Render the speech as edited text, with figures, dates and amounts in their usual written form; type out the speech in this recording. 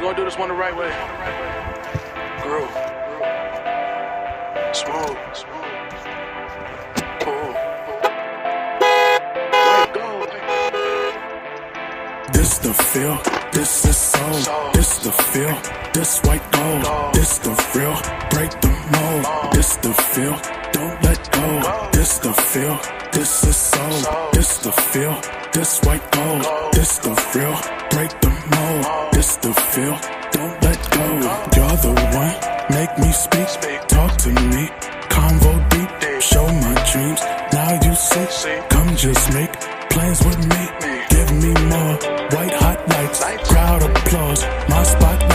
gonna do this one the right way. Groove. Smooth. Ooh. Let go. This the feel, this is soul. This the feel, this white gold. This the real, break the mold. This the feel, don't let go. This the feel, this is soul. This the feel, this white gold. This the real, break the mold. This the feel, don't let go. You're the one, make me speak. Talk to me, convo deep. Show my dreams, now you see. Come just make plans with me. Give me more white hot lights, crowd applause. My spotlight.